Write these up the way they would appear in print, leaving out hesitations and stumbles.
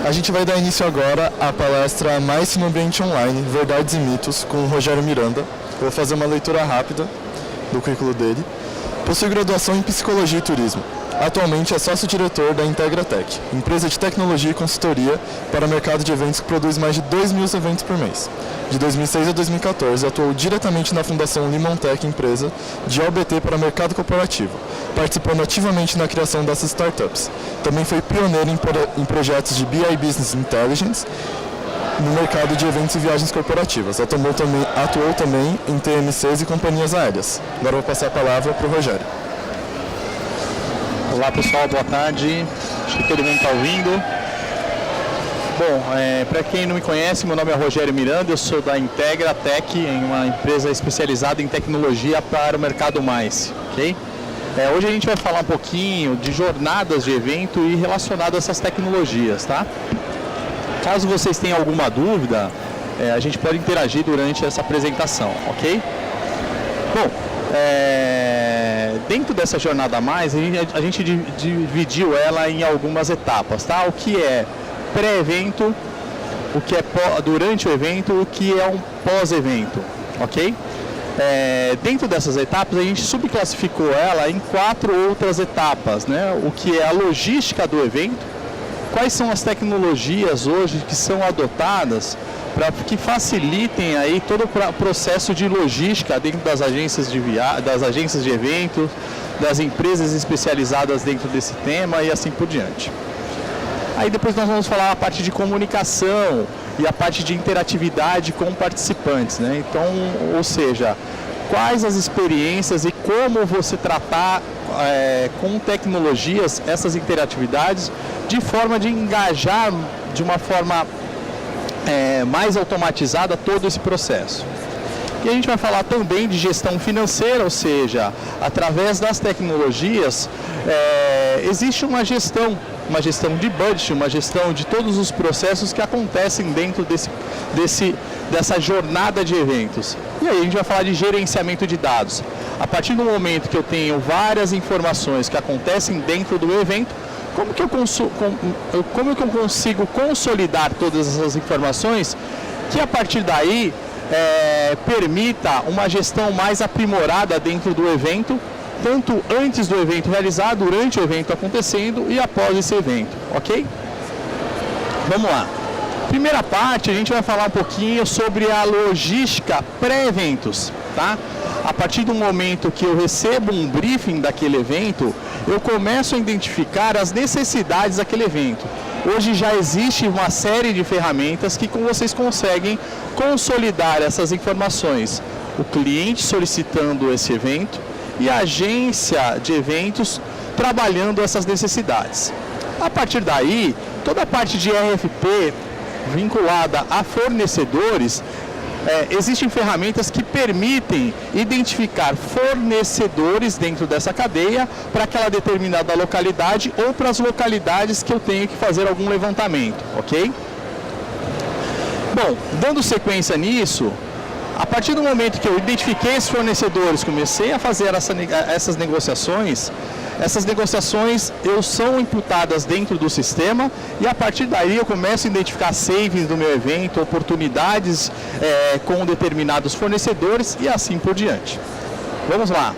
A gente vai dar início agora à palestra Mais no Ambiente Online, Verdades e Mitos, com o Rogério Miranda. Eu vou fazer uma leitura rápida do currículo dele. Possui graduação em Psicologia e Turismo. Atualmente é sócio-diretor da Integratec, empresa de tecnologia e consultoria para o mercado de eventos que produz mais de 2.000 eventos por mês. De 2006 a 2014, atuou diretamente na Fundação Limontech, empresa de OBT para o mercado corporativo, participando ativamente na criação dessas startups. Também foi pioneiro em projetos de BI Business Intelligence no mercado de eventos e viagens corporativas. Atuou também em TMCs e companhias aéreas. Agora eu vou passar a palavra para o Rogério. Olá pessoal, boa tarde. Acho que todo mundo está ouvindo. Bom, para quem não me conhece, meu nome é Rogério Miranda, eu sou da Integratec, uma empresa especializada em tecnologia para o mercado mais, ok? Hoje a gente vai falar um pouquinho de jornadas de evento e relacionado a essas tecnologias, tá? Caso vocês tenham alguma dúvida, a gente pode interagir durante essa apresentação, ok? Bom, dentro dessa jornada a mais, a gente dividiu ela em algumas etapas, tá? O que é pré-evento, o que é durante o evento, o que é um pós-evento, ok? Dentro dessas etapas, a gente subclassificou ela em 4 outras etapas, né? O que é a logística do evento, quais são as tecnologias hoje que são adotadas para que facilitem aí todo o processo de logística dentro das agências de eventos, das empresas especializadas dentro desse tema e assim por diante. Aí depois nós vamos falar a parte de comunicação e a parte de interatividade com participantes, né? Então, ou seja, quais as experiências e como você tratar com tecnologias essas interatividades de forma de engajar de uma forma mais automatizada todo esse processo. E a gente vai falar também de gestão financeira, ou seja, através das tecnologias existe uma gestão de budget, uma gestão de todos os processos que acontecem dentro dessa jornada de eventos. E aí a gente vai falar de gerenciamento de dados. A partir do momento que eu tenho várias informações que acontecem dentro do evento, como que eu consigo consolidar todas essas informações que a partir daí permita uma gestão mais aprimorada dentro do evento, tanto antes do evento realizar, durante o evento acontecendo e após esse evento, ok? Vamos lá. Primeira parte, a gente vai falar um pouquinho sobre a logística pré-eventos, tá? A partir do momento que eu recebo um briefing daquele evento, eu começo a identificar as necessidades daquele evento. Hoje já existe uma série de ferramentas que vocês conseguem consolidar essas informações. O cliente solicitando esse evento e a agência de eventos trabalhando essas necessidades. A partir daí, toda a parte de RFP vinculada a fornecedores, existem ferramentas que permitem identificar fornecedores dentro dessa cadeia para aquela determinada localidade ou para as localidades que eu tenho que fazer algum levantamento, ok? Bom, dando sequência nisso, a partir do momento que eu identifiquei esses fornecedores, comecei a fazer essas negociações são imputadas dentro do sistema e a partir daí eu começo a identificar savings do meu evento, oportunidades com determinados fornecedores e assim por diante. Vamos lá.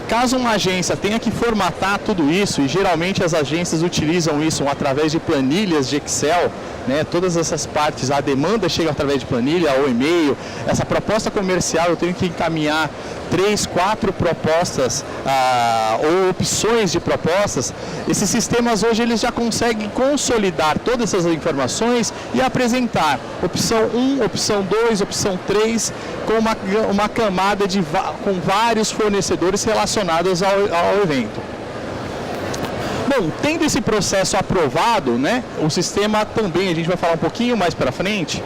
Caso uma agência tenha que formatar tudo isso, e geralmente as agências utilizam isso através de planilhas de Excel, né, todas essas partes, a demanda chega através de planilha ou e-mail, essa proposta comercial eu tenho que encaminhar 3, 4 propostas ou opções de propostas. Esses sistemas hoje eles já conseguem consolidar todas essas informações e apresentar opção 1, opção 2, opção 3 com uma camada com vários fornecedores relacionados ao evento. Bom, tendo esse processo aprovado, né, o sistema também, a gente vai falar um pouquinho mais para frente,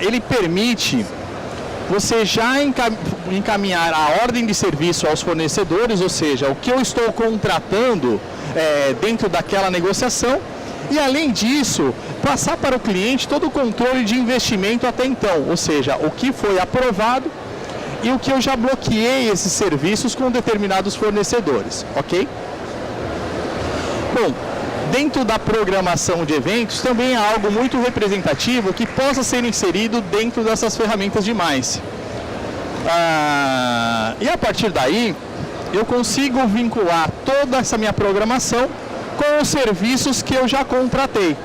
ele permite você já encaminhar a ordem de serviço aos fornecedores, ou seja, o que eu estou contratando dentro daquela negociação, e além disso, passar para o cliente todo o controle de investimento até então, ou seja, o que foi aprovado e o que eu já bloqueei esses serviços com determinados fornecedores, ok? Bom, dentro da programação de eventos, também há algo muito representativo que possa ser inserido dentro dessas ferramentas de MICE. E a partir daí, eu consigo vincular toda essa minha programação com os serviços que eu já contratei.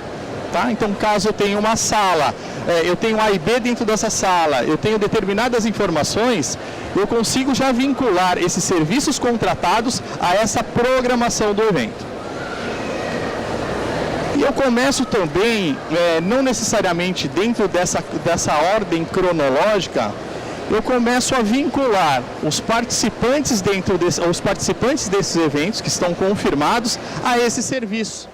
Tá? Então, caso eu tenha uma sala, eu tenho A e B dentro dessa sala, eu tenho determinadas informações, eu consigo já vincular esses serviços contratados a essa programação do evento. E eu começo também, não necessariamente dentro dessa ordem cronológica, eu começo a vincular os participantes desses eventos que estão confirmados a esses serviços.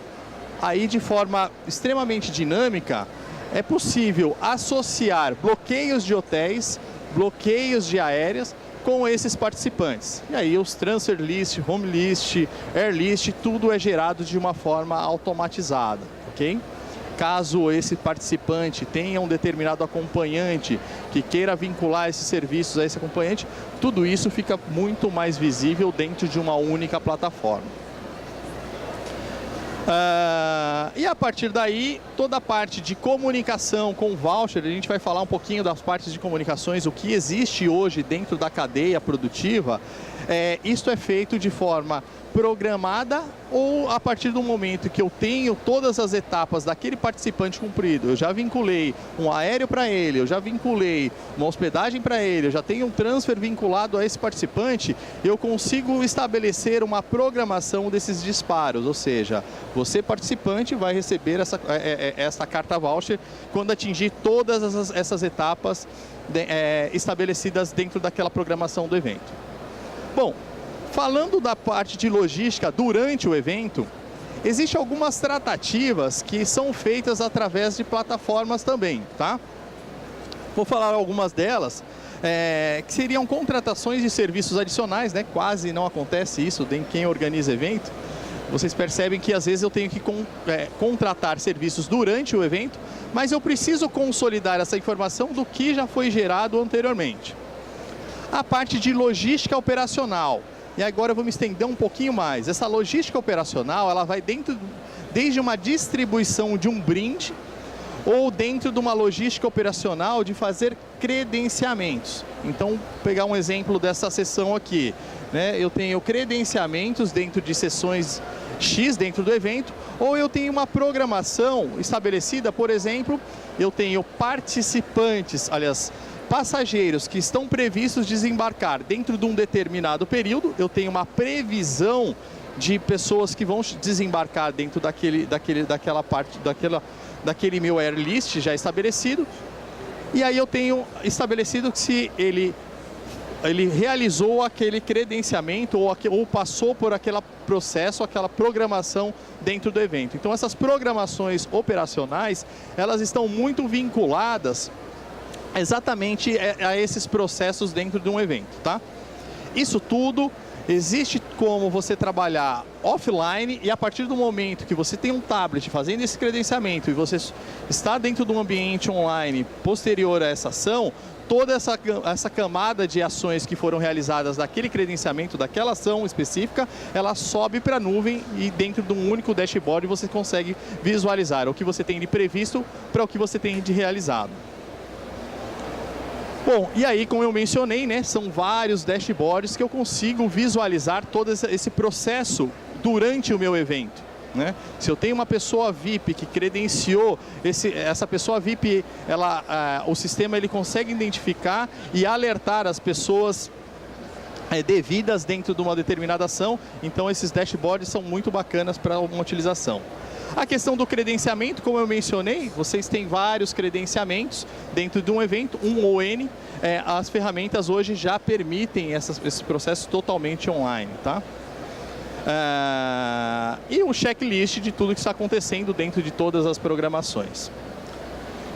Aí, de forma extremamente dinâmica, é possível associar bloqueios de hotéis, bloqueios de aéreas com esses participantes. E aí os transfer list, home list, air list, tudo é gerado de uma forma automatizada, ok? Caso esse participante tenha um determinado acompanhante que queira vincular esses serviços a esse acompanhante, tudo isso fica muito mais visível dentro de uma única plataforma. E a partir daí, toda a parte de comunicação com voucher, a gente vai falar um pouquinho das partes de comunicações, o que existe hoje dentro da cadeia produtiva. Isto é feito de forma programada ou a partir do momento que eu tenho todas as etapas daquele participante cumprido, eu já vinculei um aéreo para ele, eu já vinculei uma hospedagem para ele, eu já tenho um transfer vinculado a esse participante, eu consigo estabelecer uma programação desses disparos, ou seja, você participante vai receber essa carta voucher quando atingir todas essas etapas estabelecidas dentro daquela programação do evento. Bom, falando da parte de logística durante o evento, existem algumas tratativas que são feitas através de plataformas também, tá? Vou falar algumas delas, que seriam contratações de serviços adicionais, né? Quase não acontece isso em quem organiza evento. Vocês percebem que às vezes eu tenho que contratar serviços durante o evento, mas eu preciso consolidar essa informação do que já foi gerado anteriormente. A parte de logística operacional. E agora eu vou me estender um pouquinho mais. Essa logística operacional, ela vai desde uma distribuição de um brinde ou dentro de uma logística operacional de fazer credenciamentos. Então, vou pegar um exemplo dessa sessão aqui, né? Eu tenho credenciamentos dentro de sessões X dentro do evento, ou eu tenho uma programação estabelecida, por exemplo, eu tenho participantes, aliás, passageiros que estão previstos desembarcar dentro de um determinado período, eu tenho uma previsão de pessoas que vão desembarcar dentro daquele meu air list já estabelecido, e aí eu tenho estabelecido que se ele realizou aquele credenciamento ou passou por aquele processo, aquela programação dentro do evento. Então essas programações operacionais, elas estão muito vinculadas exatamente a esses processos dentro de um evento, tá? Isso tudo existe como você trabalhar offline e a partir do momento que você tem um tablet fazendo esse credenciamento e você está dentro de um ambiente online posterior a essa ação, toda essa camada de ações que foram realizadas daquele credenciamento, daquela ação específica, ela sobe para a nuvem e dentro de um único dashboard você consegue visualizar o que você tem de previsto para o que você tem de realizado. Bom, e aí, como eu mencionei, né, são vários dashboards que eu consigo visualizar todo esse processo durante o meu evento, né? Se eu tenho uma pessoa VIP que credenciou, essa pessoa VIP, o sistema ele consegue identificar e alertar as pessoas devidas dentro de uma determinada ação, então esses dashboards são muito bacanas para uma utilização. A questão do credenciamento, como eu mencionei, vocês têm vários credenciamentos dentro de um evento, um ou N. As ferramentas hoje já permitem esses processos totalmente online, tá? E um checklist de tudo que está acontecendo dentro de todas as programações.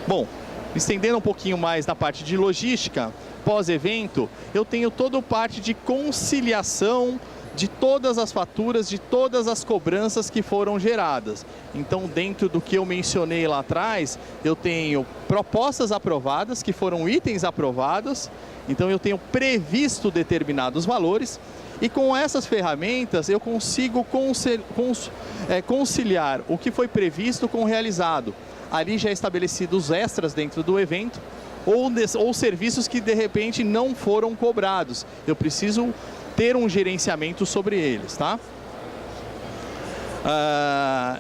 Bom, estendendo um pouquinho mais na parte de logística, pós-evento, eu tenho toda a parte de conciliação de todas as faturas, de todas as cobranças que foram geradas. Então, dentro do que eu mencionei lá atrás, eu tenho propostas aprovadas, que foram itens aprovados, então eu tenho previsto determinados valores, E com essas ferramentas eu consigo conciliar o que foi previsto com o realizado. Ali já estabelecidos os extras dentro do evento, ou serviços que de repente não foram cobrados. Eu preciso ter um gerenciamento sobre eles, tá?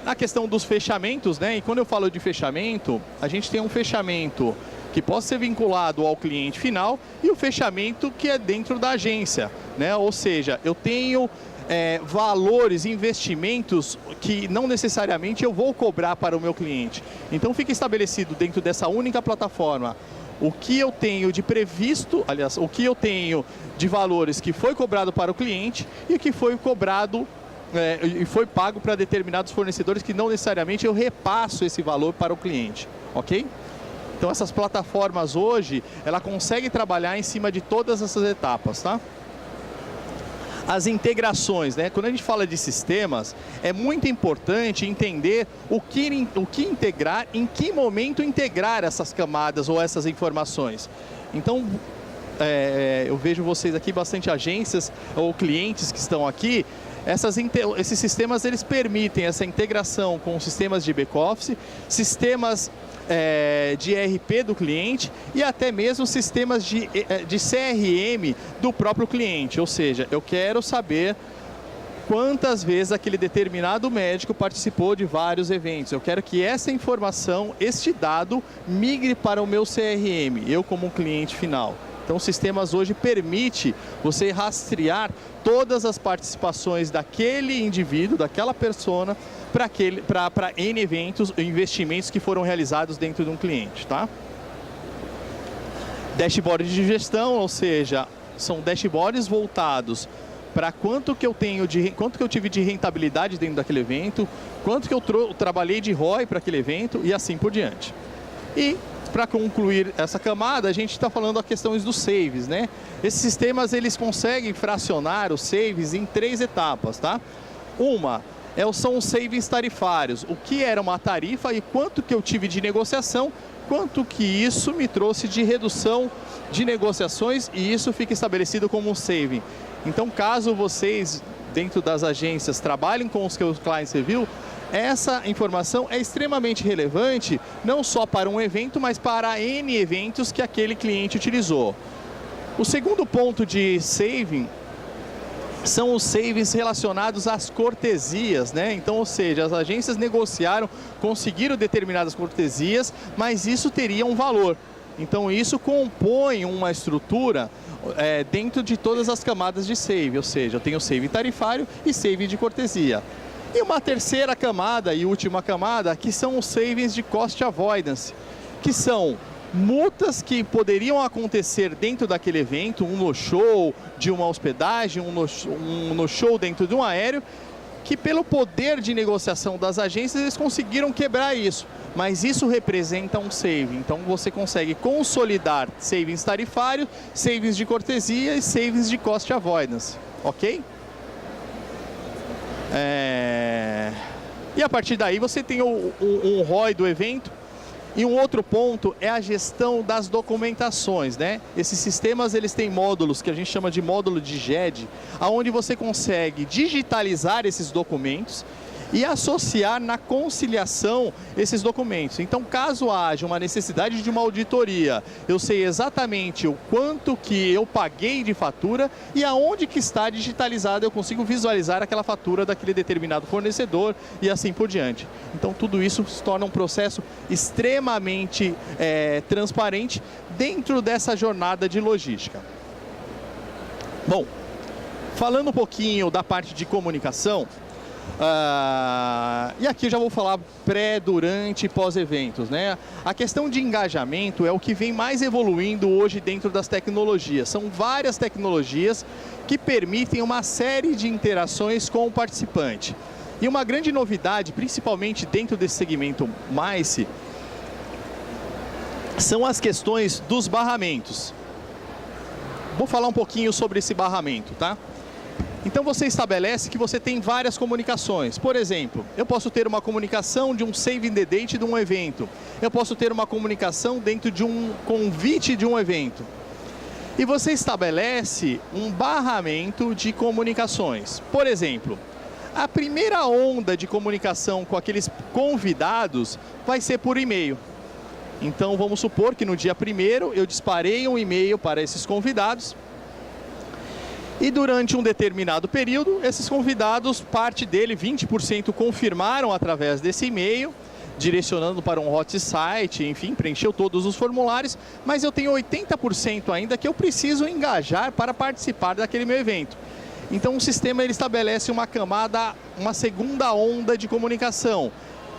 A questão dos fechamentos, né? E quando eu falo de fechamento, a gente tem um fechamento que pode ser vinculado ao cliente final e o fechamento que é dentro da agência, né? Ou seja, eu tenho valores, investimentos que não necessariamente eu vou cobrar para o meu cliente. Então fica estabelecido dentro dessa única plataforma o que eu tenho de previsto, aliás, o que eu tenho de valores que foi cobrado para o cliente e o que foi cobrado e foi pago para determinados fornecedores que não necessariamente eu repasso esse valor para o cliente, ok? Então essas plataformas hoje, ela consegue trabalhar em cima de todas essas etapas, tá? As integrações, né? Quando a gente fala de sistemas, é muito importante entender o que integrar, em que momento integrar essas camadas ou essas informações. Então, eu vejo vocês aqui, bastante agências ou clientes que estão aqui. Esses sistemas, eles permitem essa integração com sistemas de back-office, sistemas de ERP do cliente e até mesmo sistemas de CRM do próprio cliente. Ou seja, eu quero saber quantas vezes aquele determinado médico participou de vários eventos. Eu quero que essa informação, este dado, migre para o meu CRM, eu como cliente final. Então, os sistemas hoje permitem você rastrear todas as participações daquele indivíduo, daquela persona, para N eventos, investimentos que foram realizados dentro de um cliente, tá? Dashboard de gestão, ou seja, são dashboards voltados para quanto que eu tive de rentabilidade dentro daquele evento, quanto que eu trabalhei de ROI para aquele evento e assim por diante. E para concluir essa camada, a gente está falando das questões dos saves, né? Esses sistemas, eles conseguem fracionar os saves em 3 etapas, tá? Uma são os saves tarifários, o que era uma tarifa e quanto que eu tive de negociação, quanto que isso me trouxe de redução de negociações, e isso fica estabelecido como um saving. Então, caso vocês, dentro das agências, trabalhem com os seus clients review, essa informação é extremamente relevante, não só para um evento, mas para N eventos que aquele cliente utilizou. O segundo ponto de saving são os saves relacionados às cortesias, né? Então, ou seja, as agências negociaram, conseguiram determinadas cortesias, mas isso teria um valor. Então, isso compõe uma estrutura dentro de todas as camadas de save, ou seja, eu tenho save tarifário e save de cortesia. E uma terceira camada e última camada, que são os savings de cost avoidance, que são multas que poderiam acontecer dentro daquele evento, um no-show de uma hospedagem, um no-show dentro de um aéreo, que pelo poder de negociação das agências eles conseguiram quebrar isso. Mas isso representa um saving. Então você consegue consolidar savings tarifários, savings de cortesia e savings de cost avoidance, ok? E a partir daí você tem um ROI do evento. E um outro ponto é a gestão das documentações, né? Esses sistemas, eles têm módulos que a gente chama de módulo de GED, onde você consegue digitalizar esses documentos e associar na conciliação esses documentos. Então, caso haja uma necessidade de uma auditoria, eu sei exatamente o quanto que eu paguei de fatura e aonde que está digitalizado, eu consigo visualizar aquela fatura daquele determinado fornecedor e assim por diante. Então, tudo isso se torna um processo extremamente transparente dentro dessa jornada de logística. Bom, falando um pouquinho da parte de comunicação, e aqui eu já vou falar pré, durante e pós-eventos, né? A questão de engajamento é o que vem mais evoluindo hoje dentro das tecnologias. São várias tecnologias que permitem uma série de interações com o participante. E uma grande novidade, principalmente dentro desse segmento MICE, são as questões dos barramentos. Vou falar um pouquinho sobre esse barramento, tá? Então você estabelece que você tem várias comunicações. Por exemplo, eu posso ter uma comunicação de um save the date de um evento. Eu posso ter uma comunicação dentro de um convite de um evento. E você estabelece um barramento de comunicações. Por exemplo, a primeira onda de comunicação com aqueles convidados vai ser por e-mail. Então, vamos supor que no dia 1º eu disparei um e-mail para esses convidados. E durante um determinado período, esses convidados, parte dele, 20%, confirmaram através desse e-mail, direcionando para um hot site, enfim, preencheu todos os formulários, mas eu tenho 80% ainda que eu preciso engajar para participar daquele meu evento. Então o sistema ele estabelece uma camada, uma segunda onda de comunicação.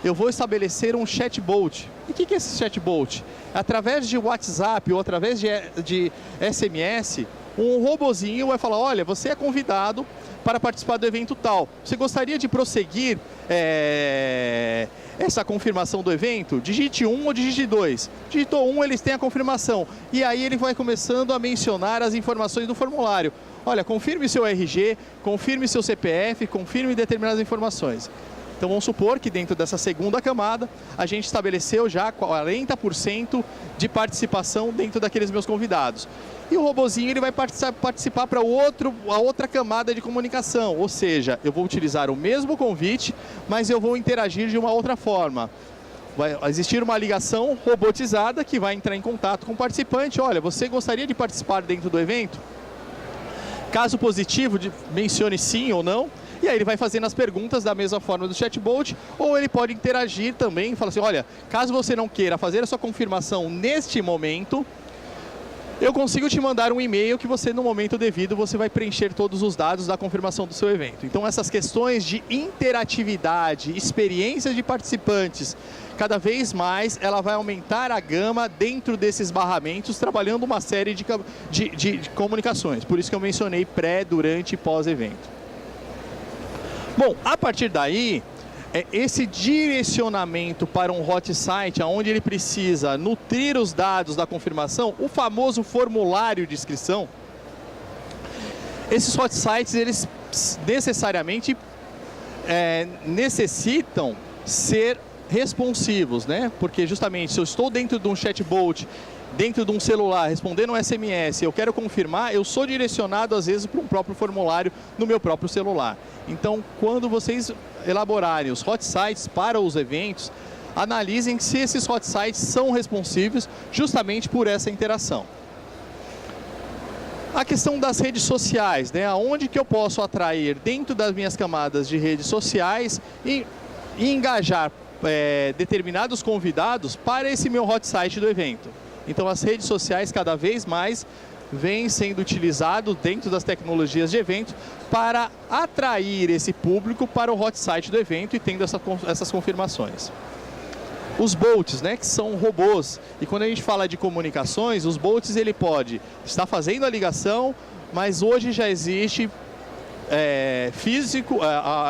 Eu vou estabelecer um chatbot. E o que é esse chatbot? Através de WhatsApp ou através de SMS, um robozinho vai falar, olha, você é convidado para participar do evento tal. Você gostaria de prosseguir essa confirmação do evento? Digite 1 ou digite 2. Digitou 1, eles têm a confirmação. E aí ele vai começando a mencionar as informações do formulário. Olha, confirme seu RG, confirme seu CPF, confirme determinadas informações. Então vamos supor que dentro dessa segunda camada, a gente estabeleceu já 40% de participação dentro daqueles meus convidados. E o robozinho ele vai participar para a outra camada de comunicação, ou seja, eu vou utilizar o mesmo convite, mas eu vou interagir de uma outra forma. Vai existir uma ligação robotizada que vai entrar em contato com o participante. Olha, você gostaria de participar dentro do evento? Caso positivo, mencione sim ou não. E aí ele vai fazendo as perguntas da mesma forma do chatbot, ou ele pode interagir também e falar assim, olha, caso você não queira fazer a sua confirmação neste momento, eu consigo te mandar um e-mail que você, no momento devido, você vai preencher todos os dados da confirmação do seu evento. Então essas questões de interatividade, experiências de participantes, cada vez mais ela vai aumentar a gama dentro desses barramentos, trabalhando uma série de comunicações. Por isso que eu mencionei pré, durante e pós-evento. Bom, a partir daí, esse direcionamento para um hot site, onde ele precisa nutrir os dados da confirmação, o famoso formulário de inscrição, esses hot sites, eles necessariamente necessitam ser responsivos, né? Porque justamente se eu estou dentro de um chatbot, dentro de um celular, respondendo um SMS, eu quero confirmar, eu sou direcionado às vezes para um próprio formulário no meu próprio celular. Então, quando vocês elaborarem os hot sites para os eventos, analisem se esses hot sites são responsivos justamente por essa interação. A questão das redes sociais, né? Aonde que eu posso atrair dentro das minhas camadas de redes sociais e engajar determinados convidados para esse meu hot site do evento. Então as redes sociais cada vez mais vêm sendo utilizadas dentro das tecnologias de evento para atrair esse público para o hot site do evento e tendo essas confirmações. Os bots, né, que são robôs, e quando a gente fala de comunicações, os bots ele pode estar fazendo a ligação, mas hoje já existe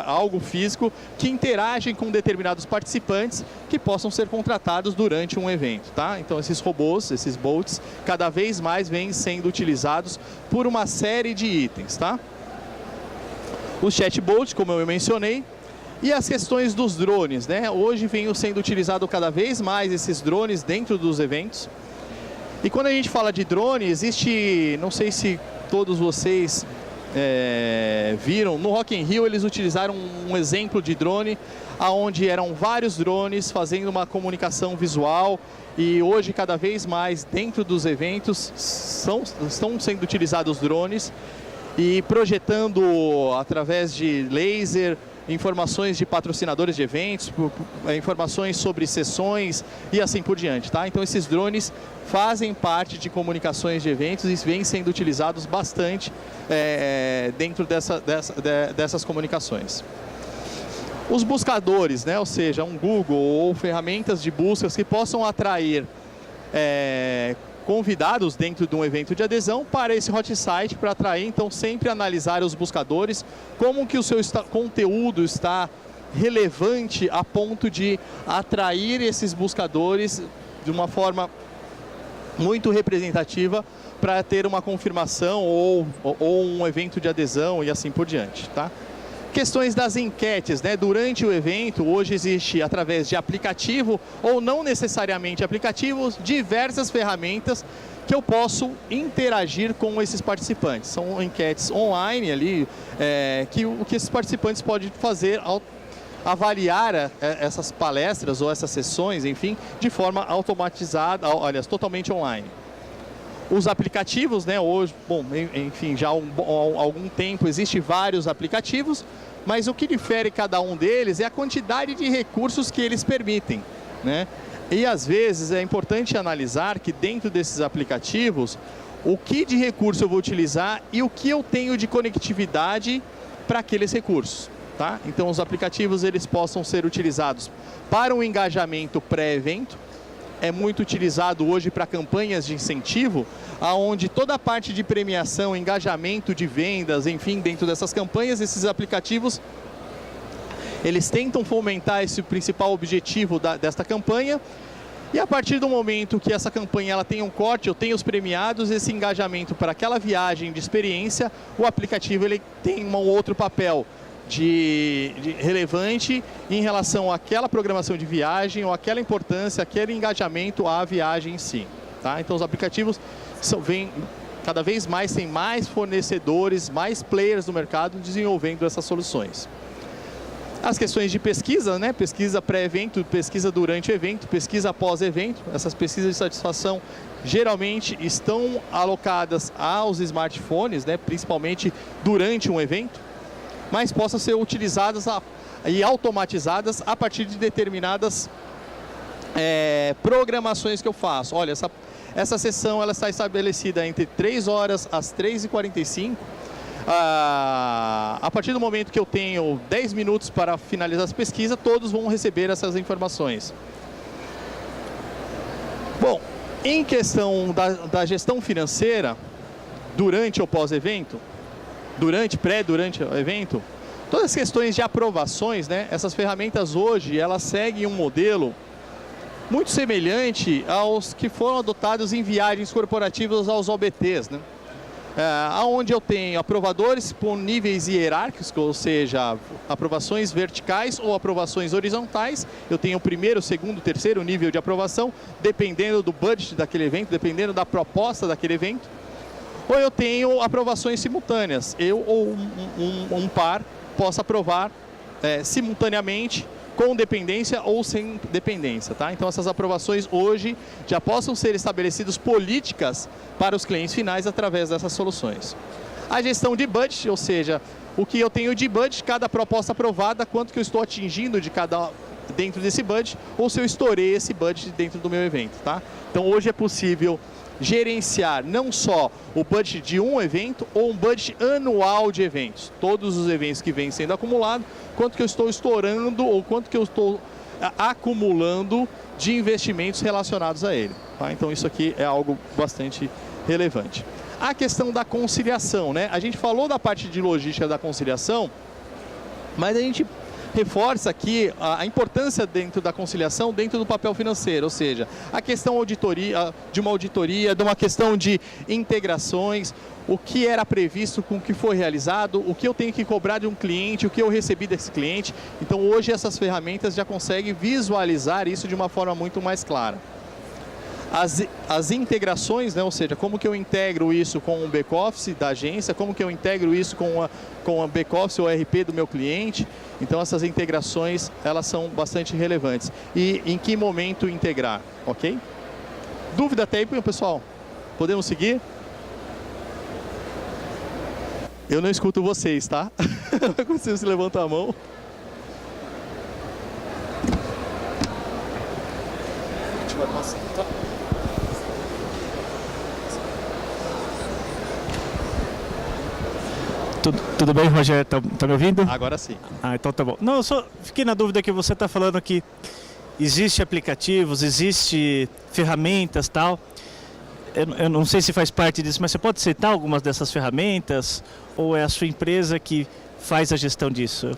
algo físico que interagem com determinados participantes que possam ser contratados durante um evento, tá? Então esses robôs, esses bots, cada vez mais vêm sendo utilizados por uma série de itens, tá? Os chatbots, como eu mencionei, e as questões dos drones, né? Hoje vem sendo utilizado cada vez mais esses drones dentro dos eventos. E quando a gente fala de drone, existe, não sei se todos vocês viram, no Rock in Rio eles utilizaram um exemplo de drone, onde eram vários drones fazendo uma comunicação visual, e hoje cada vez mais dentro dos eventos estão sendo utilizados drones e projetando através de laser informações de patrocinadores de eventos, informações sobre sessões e assim por diante, tá? Então esses drones fazem parte de comunicações de eventos e vêm sendo utilizados bastante dentro dessas comunicações. Os buscadores, né? Ou seja, um Google ou ferramentas de buscas que possam atrair convidados dentro de um evento de adesão para esse hot site, para atrair, então sempre analisar os buscadores, como que o seu conteúdo está relevante a ponto de atrair esses buscadores de uma forma muito representativa para ter uma confirmação ou um evento de adesão e assim por diante, tá? Questões das enquetes, né? Durante o evento, hoje existe, através de aplicativo ou não necessariamente aplicativos, diversas ferramentas que eu posso interagir com esses participantes. São enquetes online ali, o que esses participantes podem fazer ao avaliar essas palestras ou essas sessões, enfim, de forma automatizada, aliás, totalmente online. Os aplicativos, né, hoje, bom, enfim, já há algum tempo existem vários aplicativos, mas o que difere cada um deles é a quantidade de recursos que eles permitem, né? E às vezes é importante analisar que dentro desses aplicativos, o que de recurso eu vou utilizar e o que eu tenho de conectividade para aqueles recursos, tá? Então os aplicativos eles possam ser utilizados para um engajamento pré-evento. É muito utilizado hoje para campanhas de incentivo, onde toda a parte de premiação, engajamento de vendas, enfim, dentro dessas campanhas, esses aplicativos, eles tentam fomentar esse principal objetivo desta campanha. E a partir do momento que essa campanha ela tem um corte, eu tenho os premiados, esse engajamento para aquela viagem de experiência, o aplicativo ele tem um outro papel de relevante em relação àquela programação de viagem ou aquela importância, aquele engajamento à viagem em si, tá? Então os aplicativos vêm cada vez mais, tem mais fornecedores, mais players no mercado desenvolvendo essas soluções. As questões de pesquisa, né? Pesquisa pré-evento, pesquisa durante o evento, pesquisa pós-evento. Essas pesquisas de satisfação geralmente estão alocadas aos smartphones, né? Principalmente durante um evento, mas possam ser utilizadas e automatizadas a partir de determinadas programações que eu faço. Olha, essa sessão ela está estabelecida entre 3 horas às 3h45. A partir do momento que eu tenho 10 minutos para finalizar as pesquisas, todos vão receber essas informações. Bom, em questão da gestão financeira, durante ou pós-evento, durante o evento, todas as questões de aprovações, né, essas ferramentas hoje, elas seguem um modelo muito semelhante aos que foram adotados em viagens corporativas aos OBTs, né? Onde eu tenho aprovadores por níveis hierárquicos, ou seja, aprovações verticais ou aprovações horizontais. Eu tenho o primeiro, segundo, terceiro nível de aprovação, dependendo do budget daquele evento, dependendo da proposta daquele evento. Ou eu tenho aprovações simultâneas. Eu ou um par possa aprovar simultaneamente, com dependência ou sem dependência, tá? Então essas aprovações hoje já possam ser estabelecidas políticas para os clientes finais através dessas soluções. A gestão de budget, ou seja, o que eu tenho de budget, cada proposta aprovada, quanto que eu estou atingindo de dentro desse budget, ou se eu estourei esse budget dentro do meu evento, tá? Então hoje é possível gerenciar não só o budget de um evento ou um budget anual de eventos. Todos os eventos que vêm sendo acumulados, quanto que eu estou estourando ou quanto que eu estou acumulando de investimentos relacionados a ele, tá? Então isso aqui é algo bastante relevante. A questão da conciliação, né? A gente falou da parte de logística da conciliação, mas a gente reforça aqui a importância dentro da conciliação, dentro do papel financeiro, ou seja, a questão de uma auditoria, de uma questão de integrações, o que era previsto com o que foi realizado, o que eu tenho que cobrar de um cliente, o que eu recebi desse cliente. Então hoje essas ferramentas já conseguem visualizar isso de uma forma muito mais clara. As integrações, né, ou seja, como que eu integro isso com o back-office da agência, como que eu integro isso com o back-office ou RP do meu cliente. Então essas integrações, elas são bastante relevantes. E em que momento integrar, ok? Dúvida até aí, pessoal? Podemos seguir? Eu não escuto vocês, tá? Vocês levantam a mão. A gente vai passar, tá? Tudo bem, Rogério? Tá me ouvindo? Agora sim. Ah, então tá bom. Não, eu só fiquei na dúvida que você está falando que existe aplicativos, existe ferramentas, tal. Eu não sei se faz parte disso, mas você pode citar algumas dessas ferramentas ou é a sua empresa que faz a gestão disso?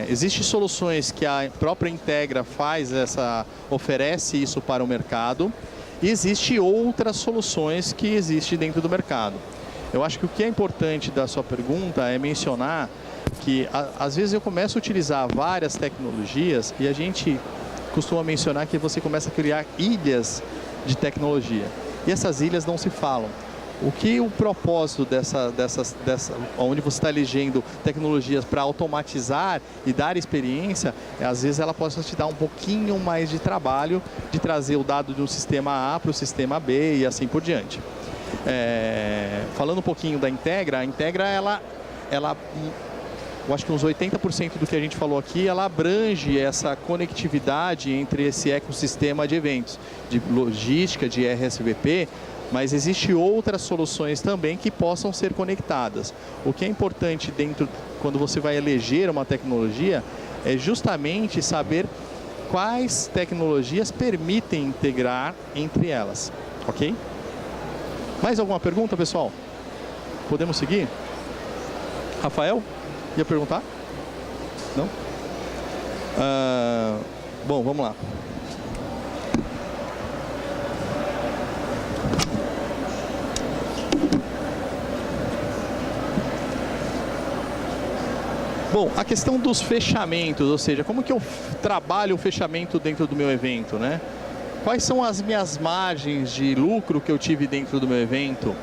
Existem soluções que a própria Integra oferece isso para o mercado e existem outras soluções que existem dentro do mercado. Eu acho que o que é importante da sua pergunta é mencionar que às vezes eu começo a utilizar várias tecnologias e a gente costuma mencionar que você começa a criar ilhas de tecnologia. e essas ilhas não se falam. O que o propósito onde você está elegendo tecnologias para automatizar e dar experiência, às vezes ela possa te dar um pouquinho mais de trabalho de trazer o dado de um sistema A para o sistema B e assim por diante. Falando um pouquinho da Integra, a Integra, eu acho que uns 80% do que a gente falou aqui, ela abrange essa conectividade entre esse ecossistema de eventos, de logística, de RSVP, mas existem outras soluções também que possam ser conectadas. O que é importante quando você vai eleger uma tecnologia, é justamente saber quais tecnologias permitem integrar entre elas, ok? Mais alguma pergunta, pessoal? Podemos seguir? Rafael? Ia perguntar? Não? Bom, vamos lá. Bom, a questão dos fechamentos, ou seja, como que eu trabalho o fechamento dentro do meu evento, né? Quais são as minhas margens de lucro que eu tive dentro do meu evento,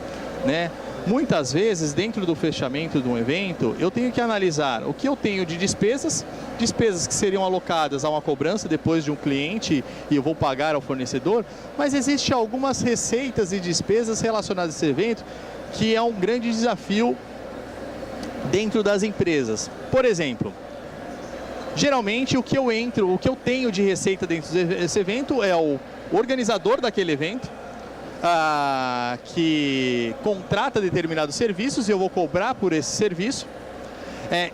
né? Muitas vezes, dentro do fechamento de um evento, eu tenho que analisar o que eu tenho de despesas que seriam alocadas a uma cobrança depois de um cliente e eu vou pagar ao fornecedor, mas existem algumas receitas e despesas relacionadas a esse evento que é um grande desafio dentro das empresas. Por exemplo, geralmente o que eu tenho de receita dentro desse evento é o organizador daquele evento, que contrata determinados serviços e eu vou cobrar por esse serviço.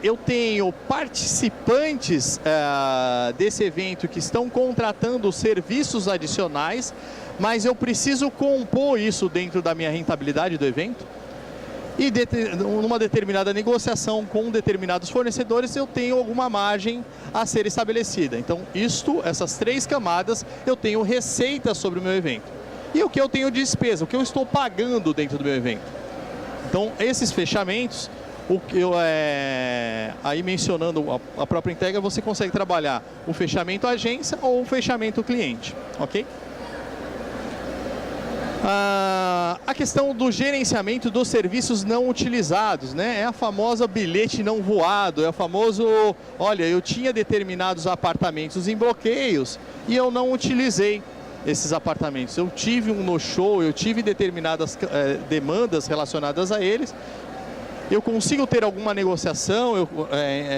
Eu tenho participantes desse evento que estão contratando serviços adicionais, mas eu preciso compor isso dentro da minha rentabilidade do evento. E numa determinada negociação com determinados fornecedores, eu tenho alguma margem a ser estabelecida. Então, essas três camadas, eu tenho receita sobre o meu evento. E o que eu tenho de despesa, o que eu estou pagando dentro do meu evento. Então, esses fechamentos, aí mencionando a própria Integra, você consegue trabalhar o fechamento agência ou o fechamento cliente, ok? A questão do gerenciamento dos serviços não utilizados, né? É a famosa bilhete não voado, é o famoso, olha, eu tinha determinados apartamentos em bloqueios e eu não utilizei esses apartamentos. Eu tive um no-show, eu tive determinadas demandas relacionadas a eles. Eu consigo ter alguma negociação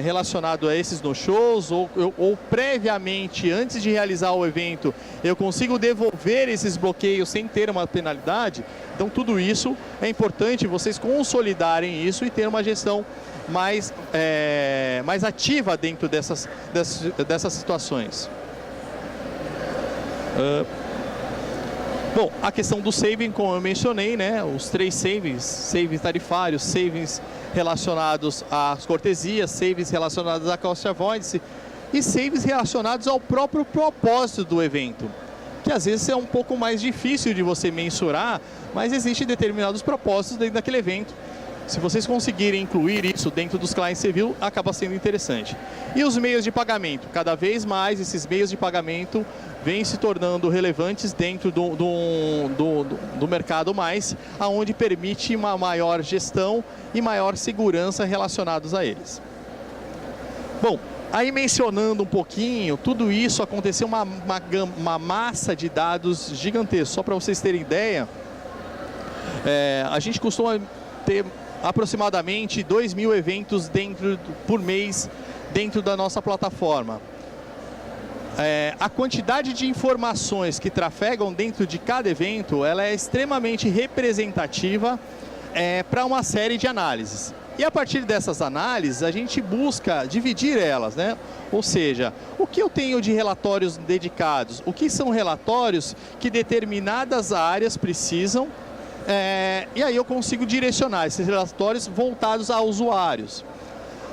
relacionado a esses no-shows ou previamente, antes de realizar o evento, eu consigo devolver esses bloqueios sem ter uma penalidade? Então, tudo isso é importante vocês consolidarem isso e ter uma gestão mais ativa dentro dessas situações. Bom, a questão do saving, como eu mencionei, né? Os 3 savings tarifários, savings relacionados às cortesias, savings relacionados à cost avoidance e savings relacionados ao próprio propósito do evento, que às vezes é um pouco mais difícil de você mensurar, mas existem determinados propósitos dentro daquele evento. Se vocês conseguirem incluir isso dentro dos clients review, acaba sendo interessante. E os meios de pagamento? Cada vez mais esses meios de pagamento vêm se tornando relevantes dentro do mercado aonde permite uma maior gestão e maior segurança relacionados a eles. Bom, aí mencionando um pouquinho, tudo isso aconteceu uma massa de dados gigantesca. Só para vocês terem ideia, a gente costuma ter aproximadamente 2.000 eventos por mês dentro da nossa plataforma. A quantidade de informações que trafegam dentro de cada evento, ela é extremamente representativa para uma série de análises. E a partir dessas análises, a gente busca dividir elas, né? Ou seja, o que eu tenho de relatórios dedicados? O que são relatórios que determinadas áreas precisam? E aí eu consigo direcionar esses relatórios voltados a usuários.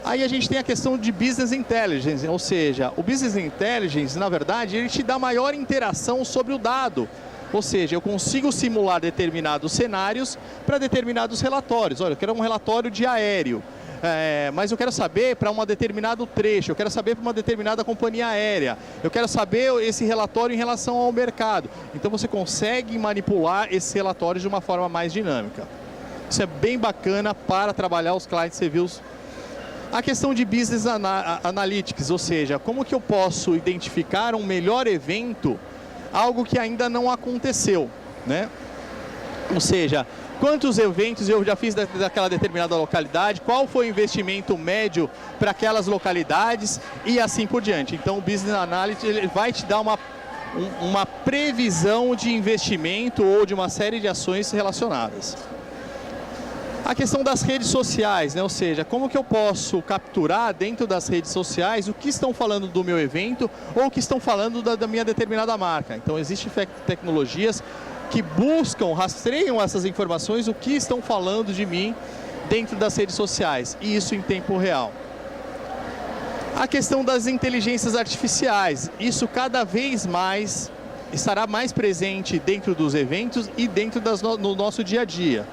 Aí a gente tem a questão de Business Intelligence, ou seja, o Business Intelligence, na verdade, ele te dá maior interação sobre o dado. Ou seja, eu consigo simular determinados cenários para determinados relatórios. Olha, eu quero um relatório de aéreo. mas eu quero saber para um determinado trecho, eu quero saber para uma determinada companhia aérea, eu quero saber esse relatório em relação ao mercado. Então você consegue manipular esses relatórios de uma forma mais dinâmica. Isso é bem bacana para trabalhar os client reviews. A questão de Business Analytics, ou seja, como que eu posso identificar um melhor evento, algo que ainda não aconteceu, né? Ou seja, quantos eventos eu já fiz daquela determinada localidade, qual foi o investimento médio para aquelas localidades e assim por diante. Então o Business Analytics ele vai te dar uma previsão de investimento ou de uma série de ações relacionadas. A questão das redes sociais, né? Ou seja, como que eu posso capturar dentro das redes sociais o que estão falando do meu evento ou o que estão falando da minha determinada marca. Então existem tecnologias que buscam, rastreiam essas informações, o que estão falando de mim dentro das redes sociais, e isso em tempo real. A questão das inteligências artificiais, isso cada vez mais estará mais presente dentro dos eventos e dentro no nosso dia a dia.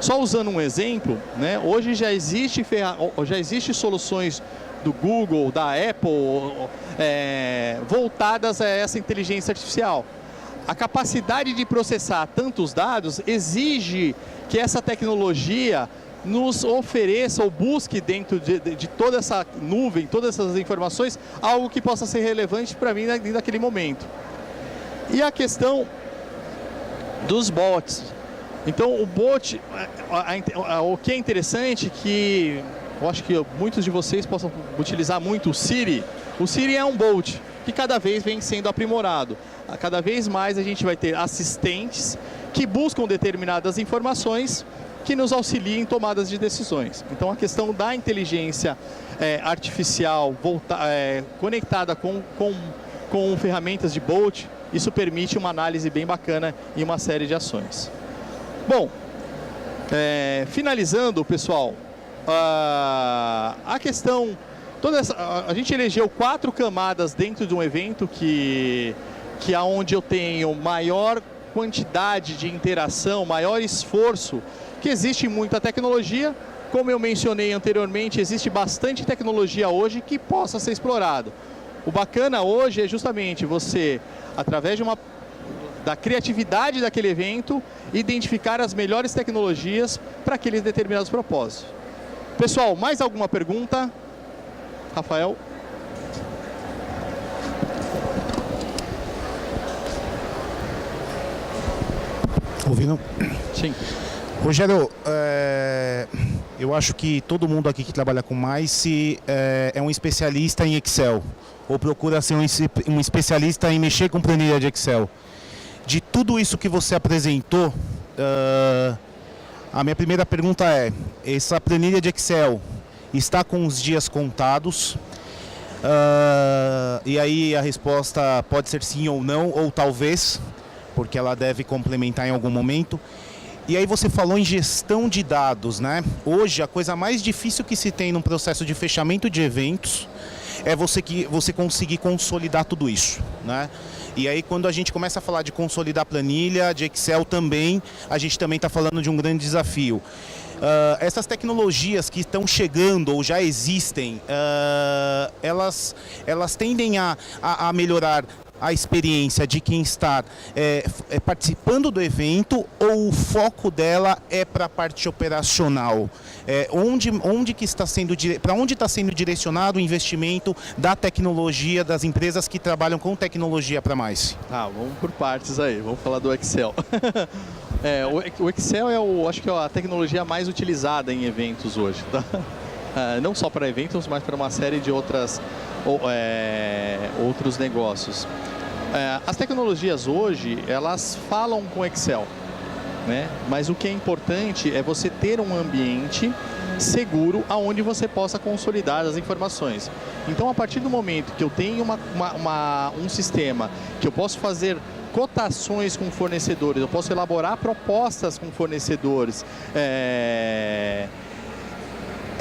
Só usando um exemplo, né, hoje já existe soluções do Google, da Apple, voltadas a essa inteligência artificial. A capacidade de processar tantos dados exige que essa tecnologia nos ofereça ou busque dentro de toda essa nuvem, todas essas informações, algo que possa ser relevante para mim naquele momento. E a questão dos bots. Então o bot, o que é interessante que eu acho que muitos de vocês possam utilizar muito o Siri. O Siri é um bot que cada vez vem sendo aprimorado. Cada vez mais a gente vai ter assistentes que buscam determinadas informações que nos auxiliem em tomadas de decisões. Então a questão da inteligência artificial conectada com ferramentas de bot, isso permite uma análise bem bacana e uma série de ações. Bom, finalizando, pessoal, a questão, a gente elegeu 4 camadas dentro de um evento que é onde eu tenho maior quantidade de interação, maior esforço, que existe muita tecnologia. Como eu mencionei anteriormente, existe bastante tecnologia hoje que possa ser explorada. O bacana hoje é justamente você, através da criatividade daquele evento, identificar as melhores tecnologias para aqueles determinados propósitos. Pessoal, mais alguma pergunta? Rafael? Ouvindo? Sim. Rogério, eu acho que todo mundo aqui que trabalha com Mice é um especialista em Excel, ou procura ser um especialista em mexer com planilha de Excel. De tudo isso que você apresentou, a minha primeira pergunta é: essa planilha de Excel está com os dias contados? E aí a resposta pode ser sim ou não, ou talvez, porque ela deve complementar em algum momento. E aí você falou em gestão de dados, né? Hoje a coisa mais difícil que se tem num processo de fechamento de eventos é você conseguir consolidar tudo isso, né? E aí quando a gente começa a falar de consolidar planilha, de Excel também, a gente também está falando de um grande desafio. Essas tecnologias que estão chegando ou já existem, elas tendem a melhorar a experiência de quem está participando do evento, ou o foco dela é para a parte operacional? Para onde está sendo direcionado o investimento da tecnologia, das empresas que trabalham com tecnologia para mais? Vamos por partes aí, vamos falar do Excel. O Excel acho que é a tecnologia mais utilizada em eventos hoje, tá? Não só para eventos, mas para uma série de outros negócios. As tecnologias hoje, elas falam com Excel, né? Mas o que é importante é você ter um ambiente seguro aonde você possa consolidar as informações. Então, a partir do momento que eu tenho um sistema que eu posso fazer cotações com fornecedores, eu posso elaborar propostas com fornecedores,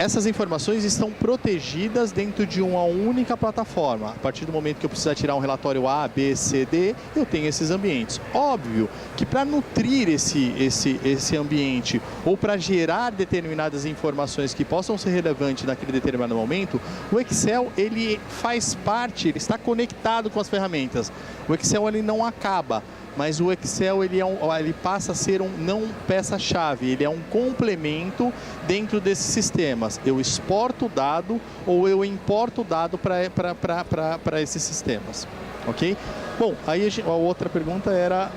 essas informações estão protegidas dentro de uma única plataforma. A partir do momento que eu precisar tirar um relatório A, B, C, D, eu tenho esses ambientes. Óbvio que para nutrir esse ambiente ou para gerar determinadas informações que possam ser relevantes naquele determinado momento, o Excel ele faz parte, ele está conectado com as ferramentas. O Excel ele não acaba. Mas o Excel ele passa a ser não peça-chave, ele é um complemento dentro desses sistemas. Eu exporto o dado ou eu importo o dado para esses sistemas, ok? Bom, aí a outra pergunta era...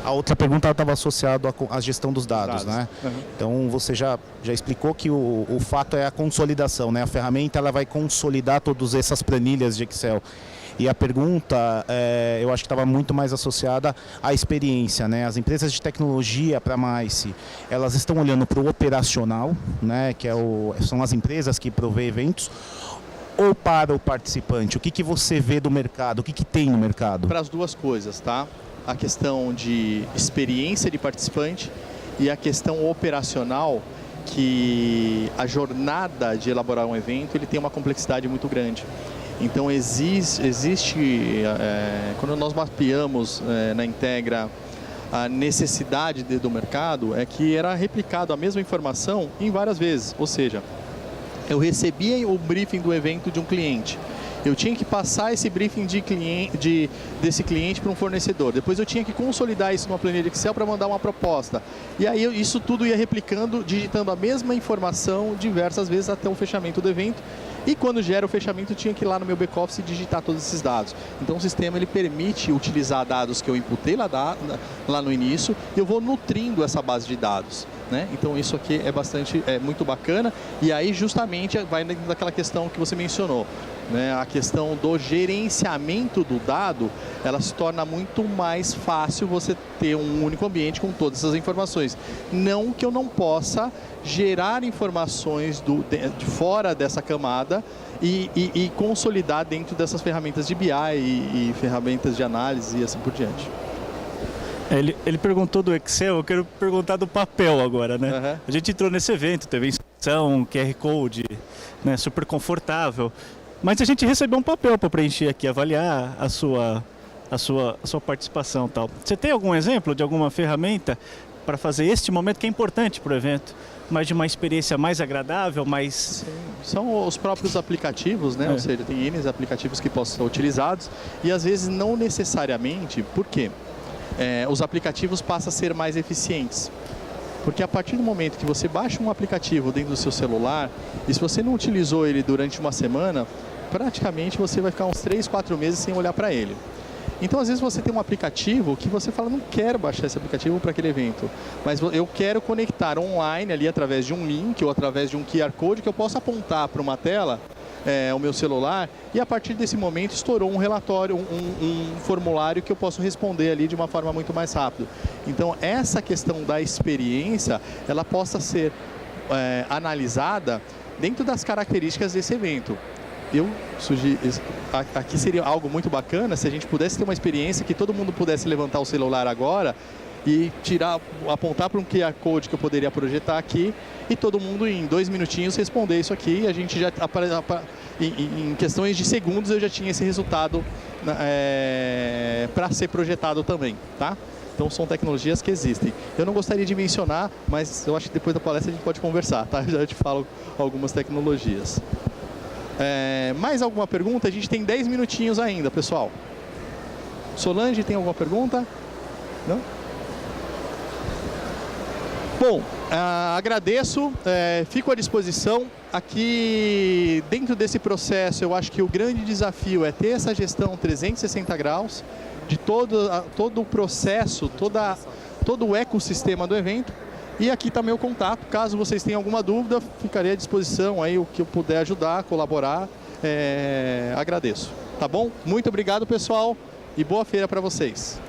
A outra pergunta estava associada à gestão dos dados, né? Uhum. Então você já explicou que o fato é a consolidação, né? A ferramenta ela vai consolidar todas essas planilhas de Excel. E a pergunta, eu acho que estava muito mais associada à experiência, né? As empresas de tecnologia para mais, elas estão olhando para o operacional, né? Que são as empresas que provêm eventos, ou para o participante? O que você vê do mercado? O que tem no mercado? Para as duas coisas, tá? A questão de experiência de participante e a questão operacional, que a jornada de elaborar um evento ele tem uma complexidade muito grande. Então existe quando nós mapeamos na Integra a necessidade do mercado, é que era replicado a mesma informação em várias vezes. Ou seja, eu recebia o briefing do evento de um cliente. Eu tinha que passar esse briefing desse cliente para um fornecedor. Depois eu tinha que consolidar isso numa planilha de Excel para mandar uma proposta. E aí isso tudo ia replicando, digitando a mesma informação diversas vezes até o fechamento do evento. E quando gera o fechamento, eu tinha que ir lá no meu back-office e digitar todos esses dados. Então o sistema ele permite utilizar dados que eu inputei lá no início e eu vou nutrindo essa base de dados, né? Então isso aqui é muito bacana. E aí justamente vai daquela questão que você mencionou, né? A questão do gerenciamento do dado, ela se torna muito mais fácil você ter um único ambiente com todas essas informações. Não que eu não possa gerar informações de fora dessa camada e consolidar dentro dessas ferramentas de BI e ferramentas de análise e assim por diante. Ele perguntou do Excel, eu quero perguntar do papel agora, né? Uhum. A gente entrou nesse evento, teve inscrição, QR Code, né, super confortável, mas a gente recebeu um papel para preencher aqui, avaliar a sua participação e tal. Você tem algum exemplo de alguma ferramenta para fazer este momento que é importante para o evento, mas de uma experiência mais agradável, mais... Sim. São os próprios aplicativos, né? Ou seja, tem N aplicativos que possam ser utilizados e às vezes não necessariamente, por quê? Os aplicativos passam a ser mais eficientes. Porque a partir do momento que você baixa um aplicativo dentro do seu celular, e se você não utilizou ele durante uma semana, praticamente você vai ficar uns 3, 4 meses sem olhar para ele. Então, às vezes você tem um aplicativo que você fala, não quero baixar esse aplicativo para aquele evento, mas eu quero conectar online ali através de um link ou através de um QR Code que eu possa apontar para uma tela, o meu celular, e a partir desse momento estourou um relatório, um formulário que eu posso responder ali de uma forma muito mais rápida. Então, essa questão da experiência, ela possa ser analisada dentro das características desse evento. Aqui seria algo muito bacana se a gente pudesse ter uma experiência que todo mundo pudesse levantar o celular agora e apontar para um QR Code que eu poderia projetar aqui e todo mundo em 2 minutinhos responder isso aqui. E a gente já, em questões de segundos, eu já tinha esse resultado para ser projetado também, tá? Então são tecnologias que existem. Eu não gostaria de mencionar, mas eu acho que depois da palestra a gente pode conversar, tá? Já te falo algumas tecnologias. Mais alguma pergunta? A gente tem 10 minutinhos ainda, pessoal. Solange, tem alguma pergunta? Não? Bom, agradeço, fico à disposição. Aqui, dentro desse processo, eu acho que o grande desafio é ter essa gestão 360 graus de todo o processo, todo o ecossistema do evento. E aqui está meu contato, caso vocês tenham alguma dúvida, ficarei à disposição aí, o que eu puder ajudar, colaborar, agradeço. Tá bom? Muito obrigado, pessoal, e boa feira para vocês.